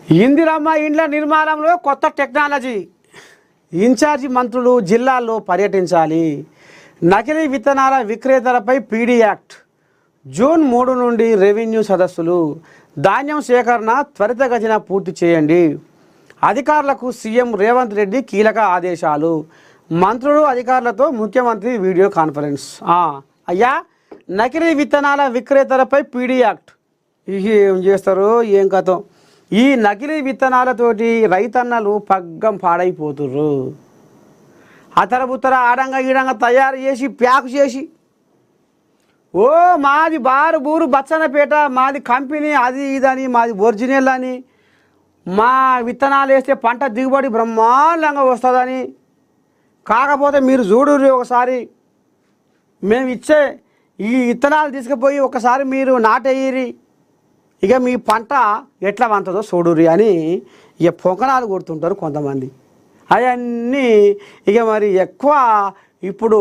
ఇందిరమ్మ ఇండ్ల నిర్మాణంలో కొత్త టెక్నాలజీ. ఇన్ఛార్జి మంత్రులు జిల్లాల్లో పర్యటించాలి. నకిలీ విత్తనాల విక్రేతలపై పీడీ యాక్ట్. జూన్ 3 నుండి రెవెన్యూ సదస్సులు. ధాన్యం సేకరణ త్వరితగతిన పూర్తి చేయండి. అధికారులకు సీఎం రేవంత్ రెడ్డి కీలక ఆదేశాలు. మంత్రులు అధికారులతో ముఖ్యమంత్రి వీడియో కాన్ఫరెన్స్. అయ్యా, నకిలీ విత్తనాల విక్రేతలపై పీడీ యాక్ట్. ఏం చేస్తారు, ఏం కథ? ఈ నకిలీ విత్తనాలతోటి రైతన్నలు పగ్గం పాడైపోతుర్రు. అతరబుత్తర ఆడంగా ఈడంగా తయారు చేసి ప్యాక్ చేసి, మాది బారు బూరు బచ్చన్నపేట, మాది కంపెనీ, అది ఇదని, మాది ఒరిజినల్ అని, మా విత్తనాలు వేస్తే పంట దిగుబడి బ్రహ్మాండంగా వస్తుందని. కాకపోతే మీరు చూడుర్రి, ఒకసారి మేము ఇచ్చే ఈ విత్తనాలు తీసుకుపోయి ఒకసారి మీరు నాటేయిరి, ఇక మీ పంట ఎట్లా వంతుందో చూడుర్రి అని ఇక పొంకనాలు కొడుతుంటారు కొంతమంది. అవన్నీ ఇక మరి ఎక్కువ ఇప్పుడు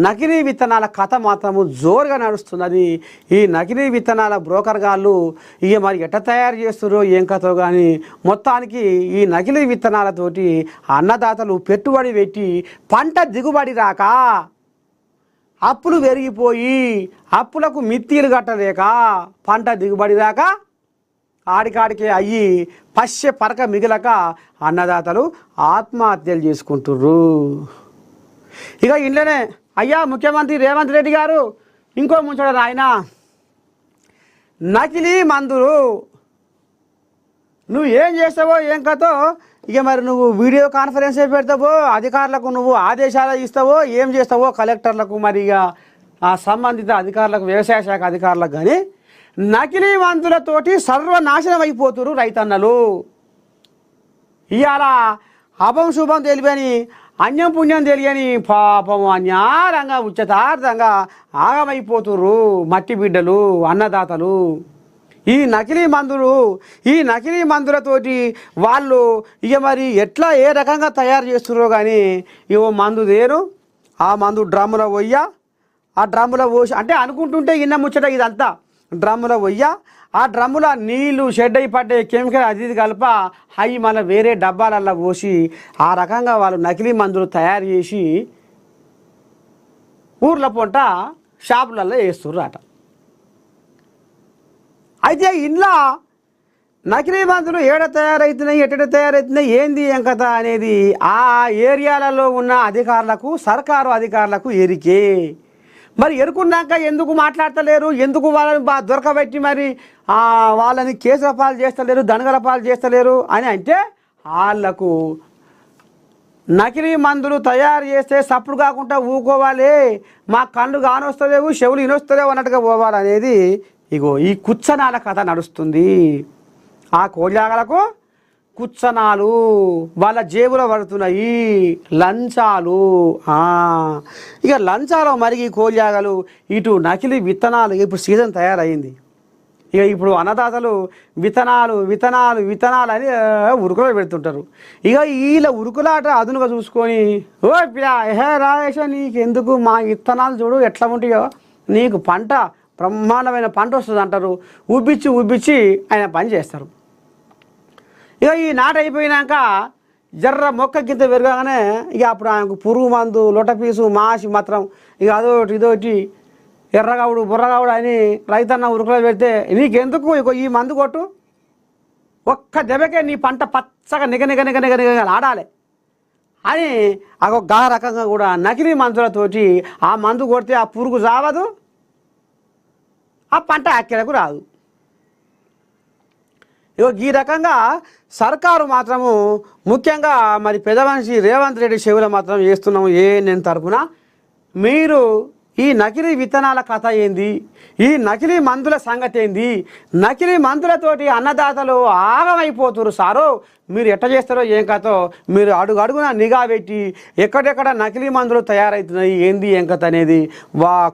నకిలీ విత్తనాల కథ మాత్రము జోరుగా నడుస్తున్నది. ఈ నకిలీ విత్తనాల బ్రోకర్ గాళ్ళు ఇక మరి ఎట్లా తయారు చేస్తారో ఏం కథో కానీ మొత్తానికి ఈ నకిలీ విత్తనాలతోటి అన్నదాతలు పెట్టుబడి పెట్టి పంట దిగుబడి రాక, అప్పులు పెరిగిపోయి అప్పులకు మిత్తీలు కట్టలేక పంట దిగుబడి రాక ఆడికాడికి అయ్యి పశ్చె పరక మిగిలక అన్నదాతలు ఆత్మహత్యలు చేసుకుంటుర్రు. ఇక ఇంట్లోనే అయ్యా ముఖ్యమంత్రి రేవంత్ రెడ్డి గారు ఇంకో ముంచడం, ఆయన నకిలీ మందులు నువ్వు ఏం చేస్తావో ఏం కథో, ఇక మరి నువ్వు వీడియో కాన్ఫరెన్స్ పెడతావో, అధికారులకు నువ్వు ఆదేశాలు ఇస్తావో, ఏం చేస్తావో కలెక్టర్లకు, మరి ఇక సంబంధిత అధికారులకు, వ్యవసాయ శాఖ అధికారులకు. కానీ నకిలీ మందులతోటి సర్వనాశనం అయిపోతున్నారు రైతన్నలు. ఇవాళ అభం శుభం తెలియని, అన్యం పుణ్యం తెలియని పాపం అన్యారంగా ఉచితార్థంగా ఆగమైపోతుర్రు మట్టి బిడ్డలు, అన్నదాతలు. ఈ నకిలీ మందులతోటి వాళ్ళు ఇక మరి ఎట్లా ఏ రకంగా తయారు చేస్తున్నారో కానీ, ఇవో మందు దేరు, ఆ మందు డ్రమ్ములో పోయ్యా, ఆ డ్రమ్ములో పోసి అంటే అనుకుంటుంటే ఇన్న ముచ్చట ఇదంతా డ్రమ్ములో పోయ్యా, ఆ డ్రమ్ములో నీళ్లు షెడ్ అయి పడ్డే కెమికల్ అది ఇది కలప అవి మళ్ళీ వేరే డబ్బాలల్లో పోసి ఆ రకంగా వాళ్ళు నకిలీ మందులు తయారు చేసి ఊర్ల పొంట షాపులలో వేస్తుర్రు అట. అయితే ఇంట్లో నకిలీ మందులు ఏడ తయారవుతున్నాయి, ఎక్కడ తయారవుతున్నాయి, ఏంది ఏం కథ అనేది ఆ ఏరియాలలో ఉన్న అధికారులకు, సర్కారు అధికారులకు ఎరికే. మరి ఎరుకున్నాక ఎందుకు మాట్లాడతలేరు, ఎందుకు వాళ్ళని దొరకబెట్టి మరి వాళ్ళని కేసుల పాలు చేస్తలేరు, దనగల పాలు చేస్తలేరు అని అంటే, వాళ్లకు నకిలీ మందులు తయారు చేస్తే సప్పుడు కాకుండా ఊకోవాలి, మా కళ్ళు కానొస్తలేవు, చెవులు ఇనొస్తలేవు అన్నట్టుగా పోవాలనేది ఇగో ఈ కుచ్చనాల కథ నడుస్తుంది. ఆ కోళ్ళాగలకు కుచ్చనాలు వాళ్ళ జేబులో పడుతున్నాయి, లంచాలు. ఇక లంచాలు మరిగి కోళ్ళాగలు, ఇటు నకిలీ విత్తనాలు. ఇప్పుడు సీజన్ తయారైంది, ఇక ఇప్పుడు అన్నదాతలు విత్తనాలు అని ఉరుకులో పెడుతుంటారు. ఇక వీళ్ళ ఉరుకులాట అదునుగా చూసుకొని, రాయేష నీకెందుకు, మా విత్తనాలు చూడు ఎట్లా ఉంటాయో, నీకు పంట బ్రహ్మాండమైన పంట వస్తుంది అంటారు. ఉబ్బిచ్చి ఆయన పని చేస్తారు. ఇక ఈ నాట అయిపోయినాక జర్ర మొక్క గింత పెరగానే ఇక అప్పుడు ఆయనకు పురుగు మందు, లొటపీసు, మాసి మాత్రం ఇక అదోటి ఇదోటి ఎర్రగావుడు బుర్రగావుడు అని రైతన్న ఉరుకులో పెడితే, నీకెందుకు ఇక ఈ మందు కొట్టు, ఒక్క దెబ్బకే నీ పంట పచ్చగా నిగ ఆడాలి అని గా రకంగా కూడా నకిలీ మందులతోటి ఆ మందు కొడితే ఆ పురుగు చావదు, ఆ పంట అక్కెలకు రాదు. ఈ రకంగా సర్కారు మాత్రము ముఖ్యంగా మరి పెద్ద మనిషి రేవంత్ రెడ్డి చెవులో మాత్రం చేస్తున్నాము. నేను తరపున మీరు ఈ నకిలీ విత్తనాల కథ ఏంది, ఈ నకిలీ మందుల సంగతి ఏంది, నకిలీ మందులతోటి అన్నదాతలు ఆగమైపోతున్నారు సారు. మీరు ఎట్ట చేస్తారో ఏం కథో మీరు అడుగున నిఘా పెట్టి ఎక్కడెక్కడ నకిలీ మందులు తయారవుతున్నాయి, ఏంది ఏం కథ అనేది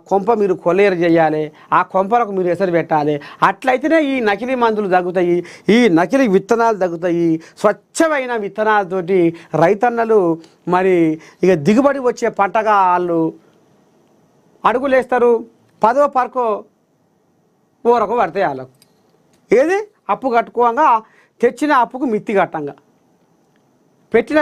కొంప మీరు కొల్లేరు చేయాలి, ఆ కొంపలకు మీరు ఎసరు పెట్టాలి. అట్లయితేనే ఈ నకిలీ మందులు తగ్గుతాయి, ఈ నకిలీ విత్తనాలు తగ్గుతాయి. స్వచ్ఛమైన విత్తనాలతోటి రైతన్నలు మరి ఇక దిగుబడి వచ్చే పంటగా వాళ్ళు అడుగులేస్తారు. 10వ పరకో ఊరకు పడతాయి వాళ్ళకు. ఏది అప్పు కట్టుకోగా తెచ్చిన అప్పుకు మిత్తి కట్టంగా పెట్టిన